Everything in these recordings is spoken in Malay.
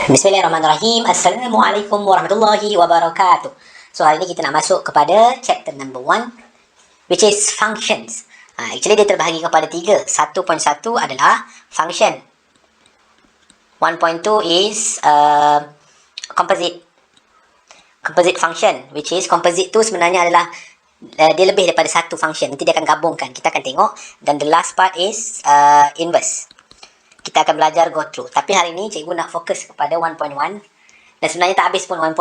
Bismillahirrahmanirrahim. Assalamualaikum warahmatullahi wabarakatuh. So, hari ini kita nak masuk kepada chapter number 1, which is functions. Actually, dia terbahagi kepada 3. 1.1 adalah function. 1.2 is composite. Composite function, which is composite tu sebenarnya adalah dia lebih daripada satu function. Nanti dia akan gabungkan. Kita akan tengok. Dan the last part is inverse. Kita akan belajar go through. Tapi hari ini cikgu nak fokus kepada 1.1. Dan sebenarnya tak habis pun 1.1.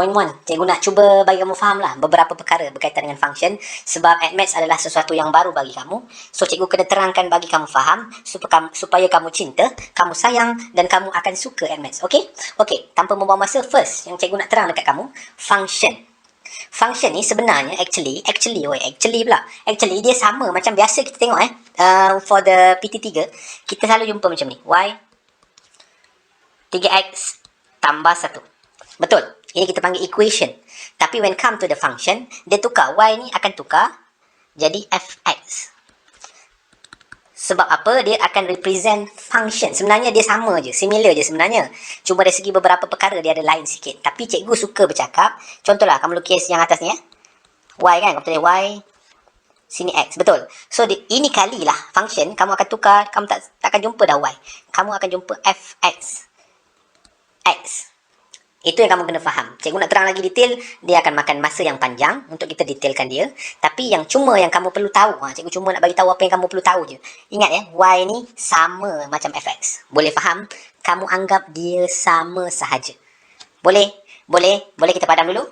Cikgu nak cuba bagi kamu faham lah beberapa perkara berkaitan dengan function. Sebab AdMaths adalah sesuatu yang baru bagi kamu. So cikgu kena terangkan bagi kamu faham. Supaya kamu cinta, kamu sayang dan kamu akan suka AdMaths. Okay? Okay, tanpa membuang masa, first yang cikgu nak terang dekat kamu, function. Function ni sebenarnya actually dia sama macam biasa kita tengok for the PT3 kita selalu jumpa macam ni, y 3x tambah 1. Betul, ini kita panggil equation. Tapi when come to the function, dia tukar, y ni akan tukar jadi fx. Sebab apa? Dia akan represent function. Sebenarnya dia sama je, similar je sebenarnya. Cuma dari segi beberapa perkara dia ada lain sikit. Tapi cikgu suka bercakap. Contohlah, kamu lukis yang atas ni y kan? Kamu tulis y, sini x. Betul. So, ini kalilah function. Kamu akan tukar. Kamu tak akan jumpa dah y. Kamu akan jumpa fx. X. Itu yang kamu kena faham. Cikgu nak terang lagi detail, dia akan makan masa yang panjang untuk kita detailkan dia. Tapi yang kamu perlu tahu, cikgu cuma nak bagi tahu apa yang kamu perlu tahu je. Ingat y ni sama macam fx. Boleh faham? Kamu anggap dia sama sahaja. Boleh kita padam dulu?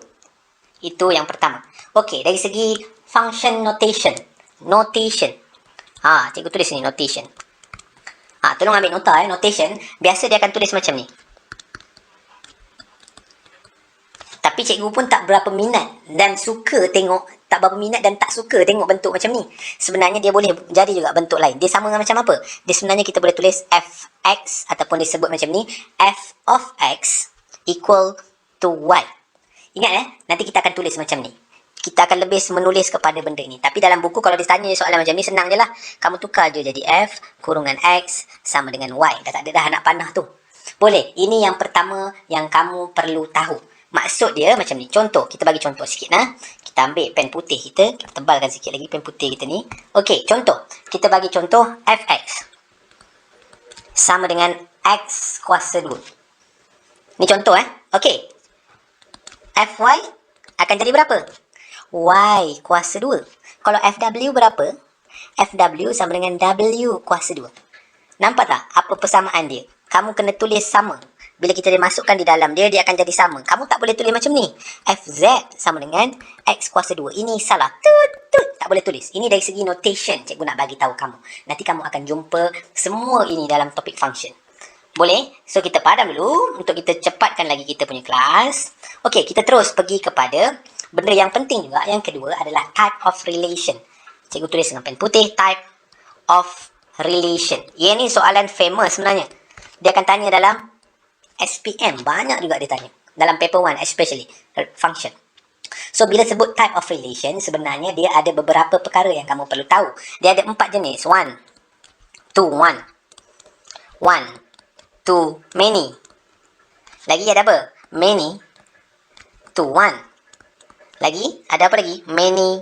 Itu yang pertama. Okey, dari segi function notation. Cikgu tulis ni notation. Tolong ambil nota notation. Biasa dia akan tulis macam ni. Tapi cikgu pun tak berapa minat dan suka tengok, tak berapa minat dan tak suka tengok bentuk macam ni. Sebenarnya dia boleh jadi juga bentuk lain. Dia sama macam apa? Dia sebenarnya kita boleh tulis fx ataupun disebut macam ni, f of x equal to y. Ingat nanti kita akan tulis macam ni. Kita akan lebih menulis kepada benda ni. Tapi dalam buku kalau ditanya soalan macam ni, senang je lah. Kamu tukar je jadi f kurungan x sama dengan y. Dah tak ada dah nak panah tu. Boleh. Ini yang pertama yang kamu perlu tahu. Maksud dia macam ni. Contoh, kita bagi contoh sikit Kita ambil pen putih kita tebalkan sikit lagi pen putih kita ni. Okey, contoh. Kita bagi contoh fx sama dengan x kuasa 2. Ni contoh Okey. Fy akan jadi berapa? Y kuasa 2. Kalau fw berapa? Fw sama dengan w kuasa 2. Nampak tak apa persamaan dia? Kamu kena tulis sama. Bila kita dimasukkan di dalam dia akan jadi sama. Kamu tak boleh tulis macam ni. Fz sama dengan x kuasa 2. Ini salah. Tak boleh tulis. Ini dari segi notation cikgu nak bagi tahu kamu. Nanti kamu akan jumpa semua ini dalam topik function. Boleh? So, kita padam dulu untuk kita cepatkan lagi kita punya kelas. Okey, kita terus pergi kepada benda yang penting juga. Yang kedua adalah type of relation. Cikgu tulis dengan pen putih, type of relation. Ia ni soalan famous sebenarnya. Dia akan tanya dalam SPM, banyak juga dia tanya. Dalam paper 1 especially, function. So, bila sebut type of relation, sebenarnya dia ada beberapa perkara yang kamu perlu tahu. Dia ada 4 jenis. 1 to 1. 1 to many. Lagi ada apa? Many to 1. Lagi, ada apa lagi? Many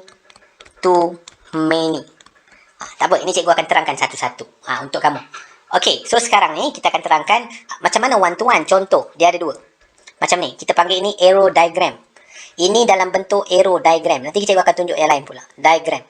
to many. Tak apa, ini cikgu akan terangkan satu-satu untuk kamu. Okey, so sekarang ni kita akan terangkan macam mana one to one. Contoh, dia ada 2. Macam ni, kita panggil ini arrow diagram. Ini dalam bentuk arrow diagram. Nanti cikgu akan tunjuk yang lain pula. Diagram.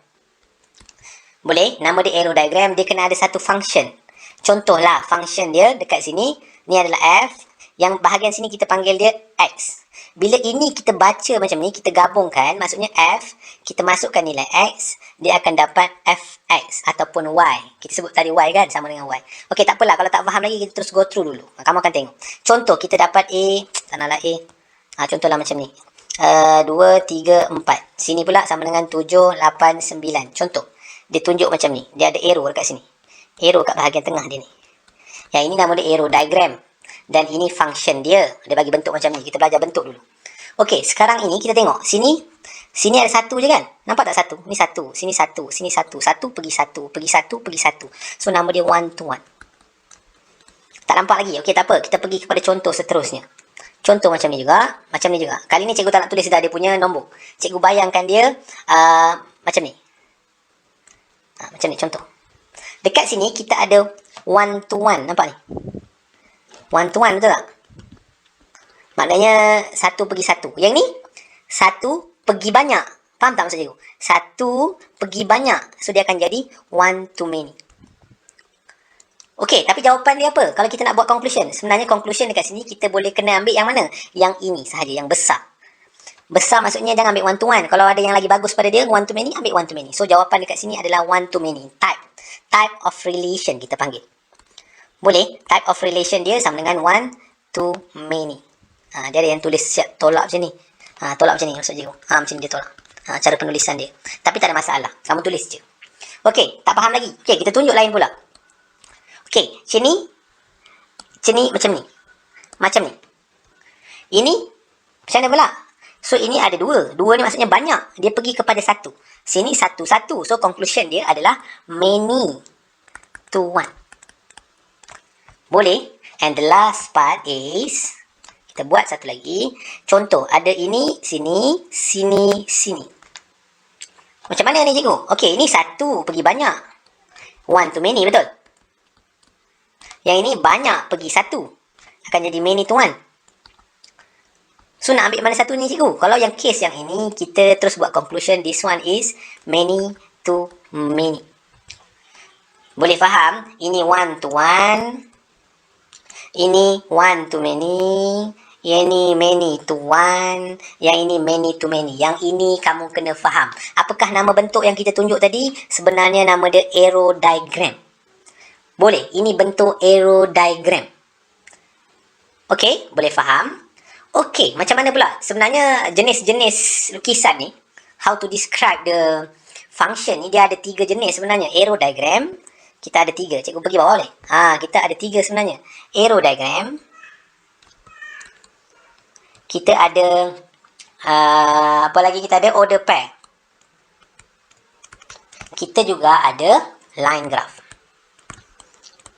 Boleh? Nama dia arrow diagram, dia kena ada satu function. Contohlah, function dia dekat sini, ni adalah f. Yang bahagian sini kita panggil dia x. Bila ini kita baca macam ni, kita gabungkan, maksudnya f, kita masukkan nilai x, dia akan dapat fx ataupun y. Kita sebut tadi y kan, sama dengan y. Okey, tak apalah. Kalau tak faham lagi, kita terus go through dulu. Kamu akan tengok. Contoh, kita dapat a, sanalah a. Contohlah macam ni. 2, 3, 4. Sini pula sama dengan 7, 8, 9. Contoh. Dia tunjuk macam ni. Dia ada arrow dekat sini. Arrow kat bahagian tengah dia ni. Yang ini nama dia arrow diagram. Dan ini function dia. Dia bagi bentuk macam ni. Kita belajar bentuk dulu. Okey, sekarang ini kita tengok. Sini ada 1 je kan? Nampak tak 1? Ni 1. Sini 1. Sini 1. 1 pergi 1. Pergi 1. Pergi 1. So, nama dia one to one. Tak nampak lagi? Okey, tak apa. Kita pergi kepada contoh seterusnya. Contoh macam ni juga. Macam ni juga. Kali ni cikgu tak nak tulis dah dia punya nombor. Cikgu bayangkan dia macam ni. Macam ni contoh. Dekat sini kita ada 1 to 1. Nampak ni? 1 to 1 betul tak? Maknanya 1 pergi 1. Yang ni 1 pergi banyak. Faham tak maksud cikgu? 1 pergi banyak. So dia akan jadi 1 to many. Okey, tapi jawapan dia apa? Kalau kita nak buat conclusion. Sebenarnya conclusion dekat sini kita boleh kena ambil yang mana? Yang ini sahaja, yang besar. Besar maksudnya jangan ambil 1 to 1. Kalau ada yang lagi bagus pada dia, 1 to many, ambil 1 to many. So jawapan dekat sini adalah 1 to many. Type of relation kita panggil. Boleh? Type of relation dia sama dengan 1 to many. Dia ada yang tulis siap tolak macam ni. Tolak macam ni maksud cikgu. Macam ni dia tolak. Cara penulisan dia. Tapi tak ada masalah. Kamu tulis je. Okey, tak faham lagi. Okey, kita tunjuk lain pula. Okey, sini macam ni. Macam ni. Ini macam mana pula? So ini ada 2. 2 ni maksudnya banyak. Dia pergi kepada 1. Sini 1. So conclusion dia adalah many to 1. Boleh? And the last part is kita buat satu lagi. Contoh, ada ini, sini, sini, sini. Macam mana ni cikgu? Okey, ini 1 pergi banyak. 1 to many, betul? Yang ini banyak pergi 1. Akan jadi many to 1. So nak ambil mana satu ni cikgu? Kalau yang case yang ini, kita terus buat conclusion. This one is many to many. Boleh faham? Ini 1 to 1. Ini 1 to many. Yang ini many to 1. Yang ini many to many. Yang ini kamu kena faham. Apakah nama bentuk yang kita tunjuk tadi? Sebenarnya nama dia arrow diagram. Boleh? Ini bentuk arrow diagram. Okey? Boleh faham? Okey, macam mana pula? Sebenarnya jenis-jenis lukisan ni, how to describe the function ni, dia ada 3 jenis sebenarnya. Arrow diagram, kita ada 3. Cikgu pergi bawah boleh? Kita ada 3 sebenarnya. Arrow diagram. Kita ada, apa lagi kita ada? Order pair. Kita juga ada line graph.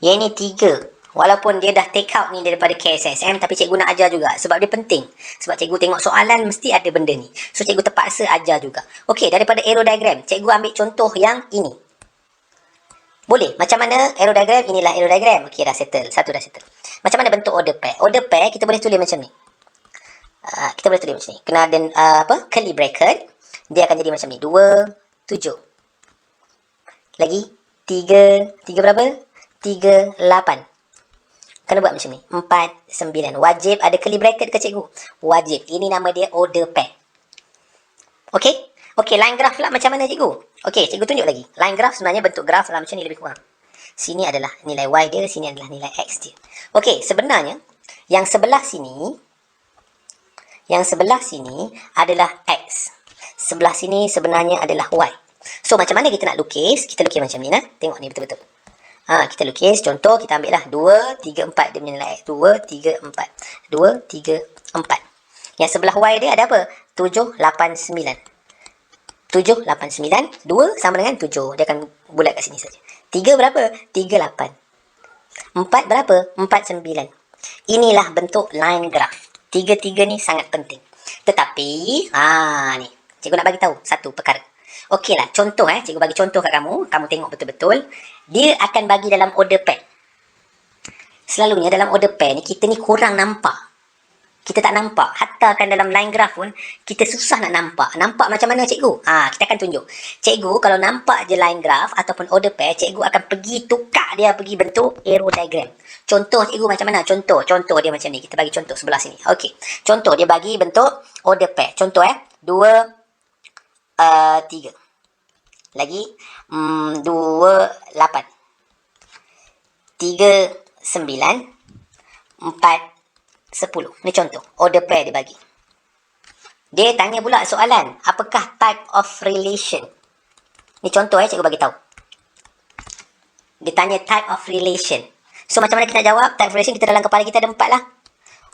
Yang ni 3. Walaupun dia dah take out ni daripada KSSM, tapi cikgu nak ajar juga. Sebab dia penting. Sebab cikgu tengok soalan, mesti ada benda ni. So, cikgu terpaksa ajar juga. Okey, daripada arrow diagram, cikgu ambil contoh yang ini. Boleh? Macam mana arrow diagram? Inilah arrow diagram. Okey, dah settle. Satu dah settle. Macam mana bentuk order pair? Order pair, kita boleh tulis macam ni. Kita boleh tulis macam ni. Kena ada, curly bracket. Dia akan jadi macam ni. 2, 7. Lagi, 3 berapa? 3, 8. Kena buat macam ni. 4, 9. Wajib ada curly bracket ke cikgu? Wajib. Ini nama dia order pair. Okey? Okey, line graph pula macam mana cikgu? Okey, cikgu tunjuk lagi. Line graph sebenarnya bentuk graf dalam macam ni lebih kurang. Sini adalah nilai Y dia, sini adalah nilai X dia. Okey, sebenarnya yang sebelah sini adalah X. Sebelah sini sebenarnya adalah Y. So, macam mana kita nak lukis? Kita lukis macam ni, nah. Tengok ni betul-betul. Kita lukis, contoh kita ambil lah 2, 3, 4 dia punya nilai X. 2, 3, 4. 2, 3, 4. Yang sebelah Y dia ada apa? 7, 8, 9. 7, 8, 9. 2 sama dengan 7. Dia akan bulat kat sini saja. 3 berapa? 3, 8. 4 berapa? 4, 9. Inilah bentuk line graph. 3 ni sangat penting. Tetapi, ni. Cikgu nak bagi tahu satu perkara. Okeylah, contoh cikgu bagi contoh kat kamu. Kamu tengok betul-betul. Dia akan bagi dalam order pair. Selalunya dalam order pair ni, kita ni kurang nampak. Kita tak nampak. Hatta kan dalam line graph pun, kita susah nak nampak. Nampak macam mana cikgu? Kita akan tunjuk. Cikgu kalau nampak je line graph ataupun order pair, cikgu akan pergi tukar dia pergi bentuk arrow diagram. Contoh cikgu macam mana? Contoh dia macam ni. Kita bagi contoh sebelah sini. Okey. Contoh dia bagi bentuk order pair. Contoh 2, 3. Lagi 2, 8. 3, 9. 4, 10. Ni contoh. Order pair dia bagi. Dia tanya pula soalan. Apakah type of relation? Ni contoh cikgu bagi tahu. Dia tanya type of relation. So macam mana kita nak jawab? Type of relation kita dalam kepala kita ada 4 lah.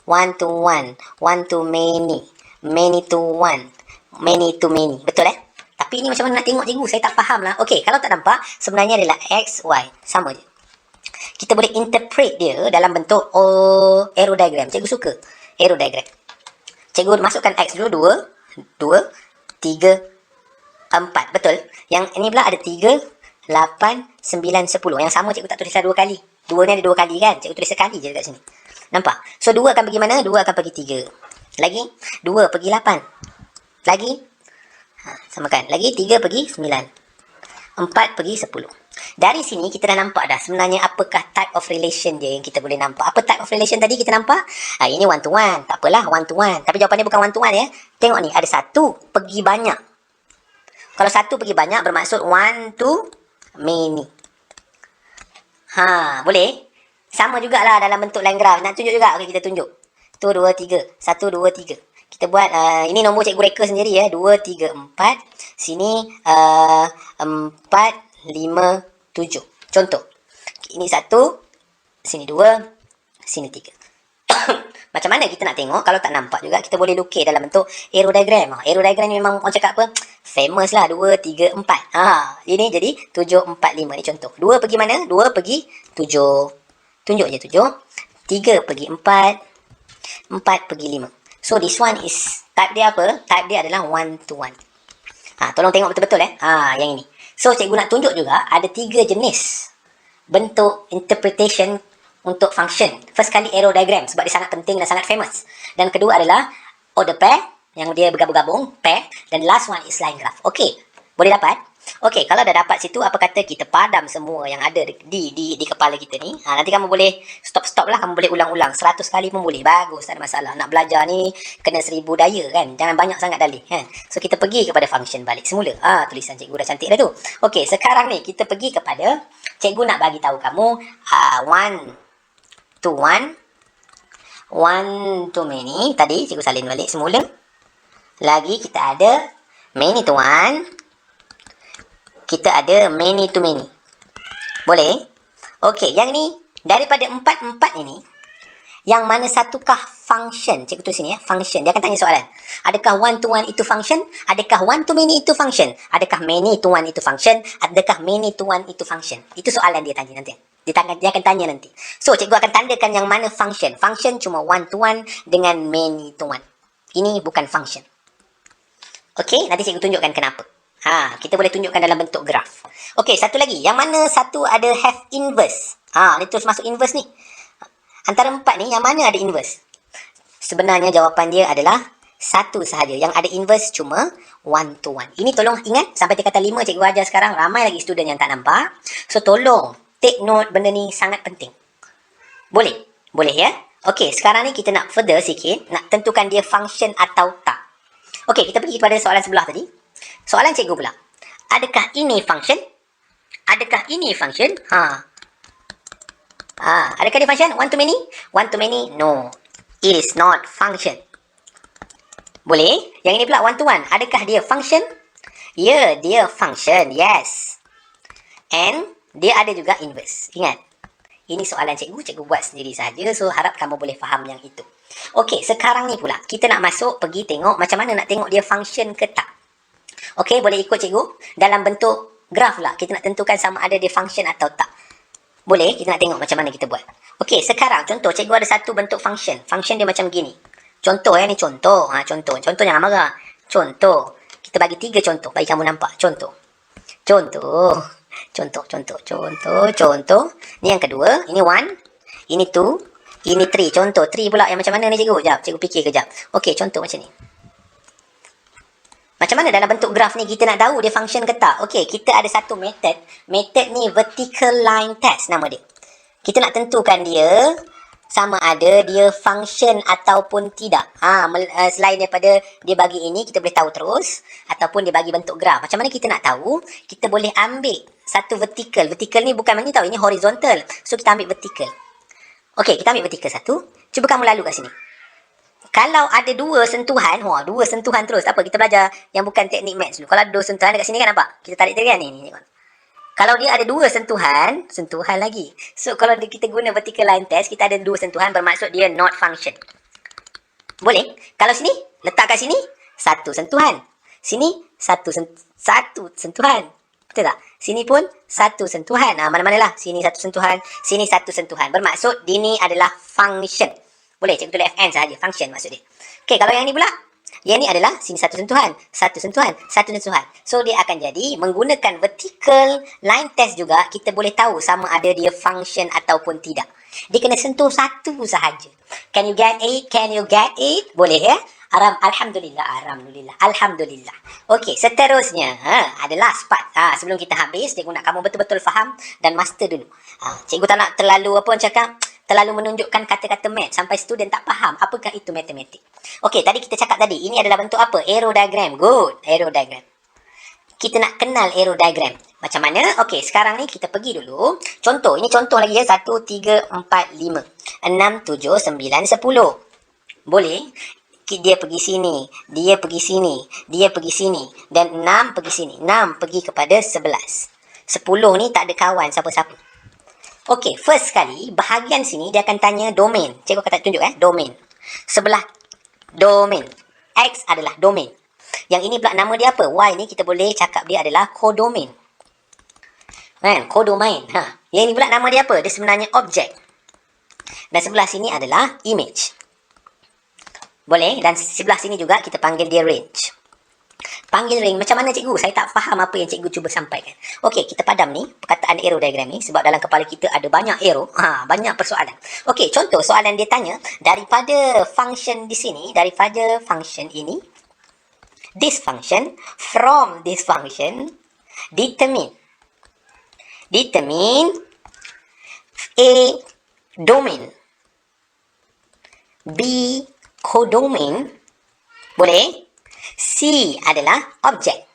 1 to 1. 1 to many. Many to 1. Many to many. Betul Tapi ini macam mana nak tengok cikgu? Saya tak faham lah. Okey, kalau tak nampak, sebenarnya adalah X, Y. Sama je. Kita boleh interpret dia dalam bentuk arrow diagram. Cikgu suka. arrow diagram. Cikgu masukkan X dulu 2, 3, 4. Betul? Yang ini pula ada 3, 8, 9, 10. Yang sama cikgu tak tulislah 2 kali. 2 ni ada 2 kali kan? Cikgu tulis sekali je dekat sini. Nampak? So 2 akan pergi mana? 2 akan pergi 3. Lagi 2 pergi 8. Lagi samakan. Lagi 3 pergi 9. 4 pergi 10. Dari sini kita dah nampak dah sebenarnya apakah type of relation dia yang kita boleh nampak. Apa type of relation tadi kita nampak? Ini one to one. Tak apalah, one to one. Tapi jawapan dia bukan one to one ya. Tengok ni, ada satu pergi banyak. Kalau satu pergi banyak bermaksud one to many. Boleh? Sama jugalah dalam bentuk line graph. Nak tunjuk juga? Okey, kita tunjuk. 1, 2, 3. 1, 2, 3. Kita buat, ini nombor cikgu reka sendiri ya. 2, 3, 4. Sini 4, 5, 7. Contoh. Ini 1. Sini 2. Sini 3. Macam mana kita nak tengok? Kalau tak nampak juga, kita boleh lukis dalam bentuk arrow diagram. Arrow diagram ni memang orang cakap apa? Famous lah. 2, 3, 4. Ini jadi 7, 4, 5. Ni contoh. 2 pergi mana? 2 pergi 7. Tunjuk je 7. 3 pergi 4. 4 pergi 5. So this one is, type dia apa? Type dia adalah one to one. Tolong tengok betul-betul yang ini. So cikgu nak tunjuk juga ada 3 jenis bentuk interpretation untuk function. First kali arrow diagram sebab dia sangat penting dan sangat famous. Dan kedua adalah order pair yang dia bergabung-gabung, pair. Dan last one is line graph. Okey, boleh dapat? Okey, kalau dah dapat situ, apa kata kita padam semua yang ada di kepala kita ni. Nanti kamu boleh stop lah, kamu boleh ulang-ulang 100 kali pun boleh. Bagus, tak ada masalah. Nak belajar ni kena 1000 daya kan. Jangan banyak sangat dalih kan. So kita pergi kepada function balik semula. Tulisan cikgu dah cantik dah tu. Okey, sekarang ni kita pergi kepada cikgu nak bagi tahu kamu one to one, one to many. Tadi cikgu salin balik semula. Lagi kita ada many to one. Kita ada many to many. Boleh? Okey, yang ni daripada 4 ini, yang mana satukah function? Cikgu tulis sini ya, function. Dia akan tanya soalan. Adakah one to one itu function? Adakah one to many itu function? Adakah many to one itu function? Adakah many to one itu function? Itu soalan dia tanya nanti. Dia akan tanya nanti. So, cikgu akan tandakan yang mana function. Function cuma one to one dengan many to one. Ini bukan function. Okey, nanti cikgu tunjukkan kenapa. Kita boleh tunjukkan dalam bentuk graf. Okey, satu lagi. Yang mana satu ada have inverse? Ni terus masuk inverse ni. Antara 4 ni, yang mana ada inverse? Sebenarnya jawapan dia adalah satu sahaja. Yang ada inverse cuma one to one. Ini tolong ingat, sampai tingkatan 5 cikgu ajar sekarang. Ramai lagi student yang tak nampak. So, tolong take note, benda ni sangat penting. Boleh? Boleh ya? Okey, sekarang ni kita nak further sikit. Nak tentukan dia function atau tak. Okey, kita pergi kepada soalan sebelah tadi. Soalan cikgu pula. Adakah ini function? Adakah ini function? Adakah dia function? One to many? One to many? No. It is not function. Boleh? Yang ini pula one to one. Adakah dia function? Ya, dia function. Yes. And dia ada juga inverse. Ingat. Ini soalan cikgu. Cikgu buat sendiri saja. So, harap kamu boleh faham yang itu. Okey, sekarang ni pula. Kita nak masuk pergi tengok macam mana nak tengok dia function ke tak. Okey, boleh ikut cikgu. Dalam bentuk graf lah. Kita nak tentukan sama ada dia function atau tak. Boleh? Kita nak tengok macam mana kita buat. Okey, sekarang contoh. Cikgu ada satu bentuk function. Function dia macam gini. Contoh ni contoh. Contoh. Contoh jangan marah. Contoh. Kita bagi 3 contoh. Bagi kamu nampak. Contoh. Contoh. Contoh. Contoh. Contoh. Contoh. Ni yang kedua. Ini 1. Ini 2. Ini 3. Contoh. 3 pula yang macam mana ni cikgu? Sekejap. Cikgu fikir kejap. Okey, contoh macam ni. Macam mana dalam bentuk graf ni kita nak tahu dia function ke tak? Okey, kita ada satu method. Method ni vertical line test nama dia. Kita nak tentukan dia sama ada dia function ataupun tidak. Selain daripada dia bagi ini, kita boleh tahu terus. Ataupun dia bagi bentuk graf. Macam mana kita nak tahu? Kita boleh ambil satu vertical. Vertical ni bukan mana tahu, ini horizontal. So, kita ambil vertical. Okey, kita ambil vertical satu. Cuba kamu lalu kat sini. Kalau ada 2 sentuhan, 2 sentuhan terus. Apa? Kita belajar yang bukan teknik maths dulu. Kalau ada 2 sentuhan dekat sini kan nampak? Kita tarik kan ni. Kalau dia ada 2 sentuhan lagi. So, kalau kita guna vertical line test, kita ada 2 sentuhan bermaksud dia not function. Boleh? Kalau sini, letak kat sini, 1 sentuhan. Sini, 1 sentuhan. Betul tak? Sini pun 1 sentuhan. Mana-manalah. Sini 1 sentuhan, sini 1 sentuhan. Bermaksud, ini adalah function. Boleh, cikgu tulis fn sahaja, function maksud dia. Okey, kalau yang ni pula, yang ni adalah sini satu sentuhan, satu sentuhan, satu sentuhan. So dia akan jadi menggunakan vertical line test juga kita boleh tahu sama ada dia function ataupun tidak. Dia kena sentuh satu sahaja. Can you get it? Can you get it? Boleh ya? Alhamdulillah. Okey, seterusnya adalah part. Sebelum kita habis, cikgu nak kamu betul-betul faham dan master dulu. Cikgu tak nak terlalu terlalu menunjukkan kata-kata math sampai student tak faham apakah itu matematik. Okey, tadi kita cakap tadi, ini adalah bentuk apa? Arrow diagram. Good, arrow diagram. Kita nak kenal arrow diagram. Macam mana? Okey, sekarang ni kita pergi dulu. Contoh, ini contoh lagi ya. 1, 3, 4, 5. 6, 7, 9, 10. Boleh? Dia pergi sini, dia pergi sini, dia pergi sini. Dan 6 pergi sini. 6 pergi kepada 11. 10 ni tak ada kawan siapa-siapa. Okey, first sekali, bahagian sini dia akan tanya domain. Cikgu akan tunjuk domain. Sebelah domain. X adalah domain. Yang ini pula nama dia apa? Y ni kita boleh cakap dia adalah codomain. Kan? Codomain. Yang ini pula nama dia apa? Dia sebenarnya object. Dan sebelah sini adalah image. Boleh? Dan sebelah sini juga kita panggil dia range. Panggil range macam mana cikgu? Saya tak faham apa yang cikgu cuba sampaikan. Okey, kita padam ni perkataan arrow diagram ni sebab dalam kepala kita ada banyak arrow, banyak persoalan. Okey, contoh soalan dia tanya daripada function di sini, daripada function ini, this function, from this function, determine A domain, B codomain, boleh? C adalah object,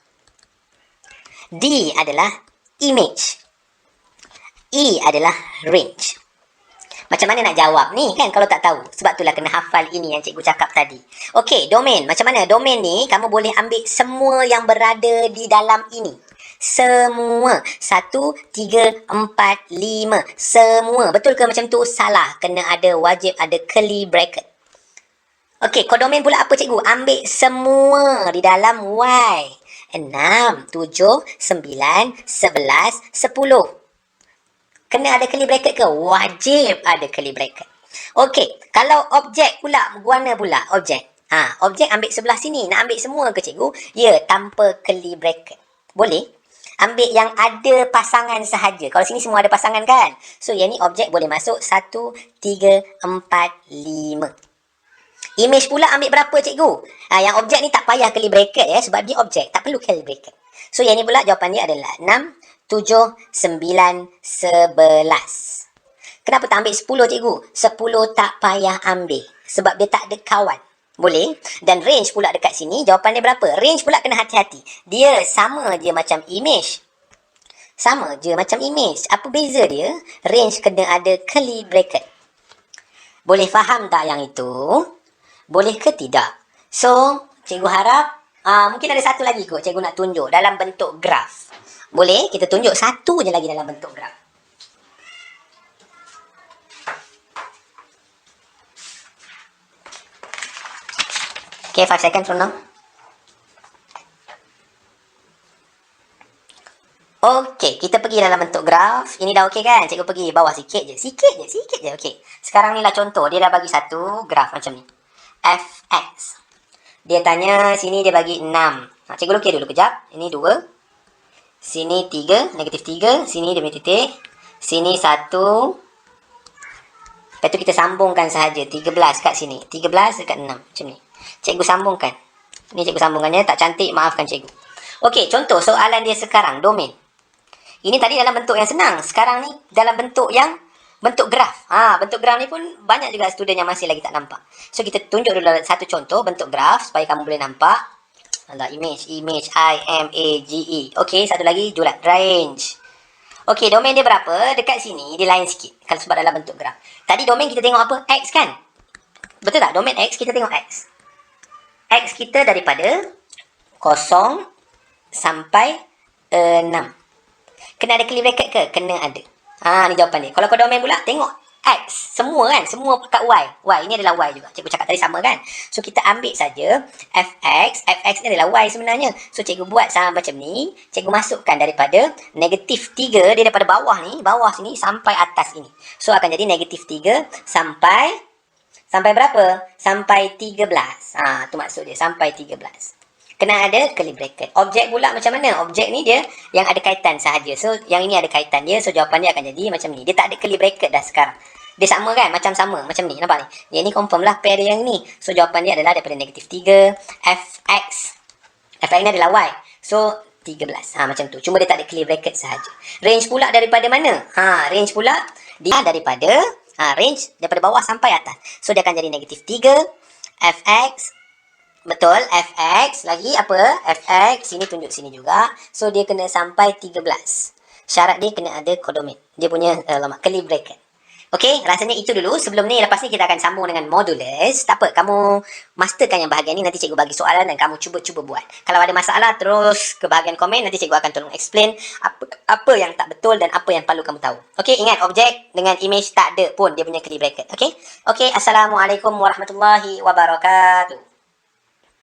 D adalah image, E adalah range. Macam mana nak jawab ni kan kalau tak tahu? Sebab itulah kena hafal ini yang cikgu cakap tadi. Okey, domain. Macam mana? Domain ni kamu boleh ambil semua yang berada di dalam ini. Semua. 1, 3, 4, 5. Semua. Betul ke macam tu? Salah. Kena ada wajib ada curly bracket. Okey, codomain pula apa cikgu? Ambil semua di dalam Y. 6, 7, 9, 11, 10. Kena ada curly bracket ke? Wajib ada curly bracket. Okey, kalau objek pula, guana pula objek. Objek ambil sebelah sini. Nak ambil semua ke cikgu? Ya, tanpa curly bracket. Boleh? Ambil yang ada pasangan sahaja. Kalau sini semua ada pasangan kan? So, yang ni objek boleh masuk 1, 3, 4, 5. Image pula ambil berapa cikgu? Yang objek ni tak payah curly bracket ya sebab dia objek, tak perlu curly bracket. So yang ni pula jawapan dia adalah 6, 7, 9, 11. Kenapa tak ambil 10 cikgu? 10 tak payah ambil sebab dia tak ada kawan. Boleh? Dan range pula dekat sini, jawapan dia berapa? Range pula kena hati-hati. Dia sama je macam image. Sama je macam image. Apa beza dia? Range kena ada curly bracket. Boleh faham tak yang itu? Boleh ke tidak? So, cikgu harap mungkin ada satu lagi kot cikgu nak tunjuk dalam bentuk graf. Boleh? Kita tunjuk satu je lagi dalam bentuk graf. Okay, 5 seconds from now. Okey, kita pergi dalam bentuk graf. Ini dah okey kan? Cikgu pergi bawah sikit je. Sikit je. Okey. Sekarang ni lah contoh. Dia dah bagi satu graf macam ni. Fx. Dia tanya, sini dia bagi 6. Cikgu lukis dulu kejap. Ini 2. Sini 3, negatif 3. Sini dia punya titik. Sini 1. Lepas tu kita sambungkan sahaja. 13 kat sini. 13 dekat 6. Macam ni. Cikgu sambungkan. Ni cikgu sambungkannya. Tak cantik, maafkan cikgu. Okey, contoh soalan dia sekarang. Domain. Ini tadi dalam bentuk yang senang. Sekarang ni dalam bentuk yang bentuk graf. Bentuk graf ni pun banyak juga student yang masih lagi tak nampak. So, kita tunjuk dulu satu contoh bentuk graf supaya kamu boleh nampak. Image, IMAGE. Okey, satu lagi julat. Range. Okey, domain dia berapa? Dekat sini, dia lain sikit. Kalau sebab dalam bentuk graf. Tadi domain kita tengok apa? X kan? Betul tak? Domain X, kita tengok X. X kita daripada 0 sampai 6. Kena ada curly bracket ke? Kena ada. Ni jawapan dia. Kalau kau domain pula, tengok X. Semua kan? Semua kat Y. Y, ini adalah Y juga. Cikgu cakap tadi sama kan? So, kita ambil saja Fx. Fx ni adalah Y sebenarnya. So, cikgu buat sama macam ni. Cikgu masukkan daripada negatif 3. Dia daripada bawah ni. Bawah sini sampai atas ini. So, akan jadi negatif 3 sampai Sampai berapa? Sampai 13. Tu maksud dia, sampai 13. Kena ada curly bracket. Objek pula macam mana? Objek ni dia yang ada kaitan sahaja. So, yang ini ada kaitan dia. So, jawapan dia akan jadi macam ni. Dia tak ada curly bracket dah sekarang. Dia sama kan? Macam sama. Macam ni. Nampak ni? Yang ni confirm lah pair dia yang ni. So, jawapan dia adalah daripada negatif 3. Fx. Fx ni adalah y. So, 13. Macam tu. Cuma dia tak ada curly bracket sahaja. Range pula daripada mana? Range pula dia daripada range daripada bawah sampai atas. So, dia akan jadi negatif 3. Fx. Betul, fx lagi apa? Fx, sini tunjuk sini juga. So, dia kena sampai 13. Syarat dia kena ada kodomit. Dia punya curly bracket. Okey, rasanya itu dulu. Sebelum ni, lepas ni kita akan sambung dengan modulus. Tak apa, kamu masterkan yang bahagian ni. Nanti cikgu bagi soalan dan kamu cuba-cuba buat. Kalau ada masalah, terus ke bahagian komen. Nanti cikgu akan tolong explain apa yang tak betul dan apa yang perlu kamu tahu. Okey, ingat objek dengan image tak ada pun dia punya curly bracket. Okey? Okey, Assalamualaikum warahmatullahi wabarakatuh.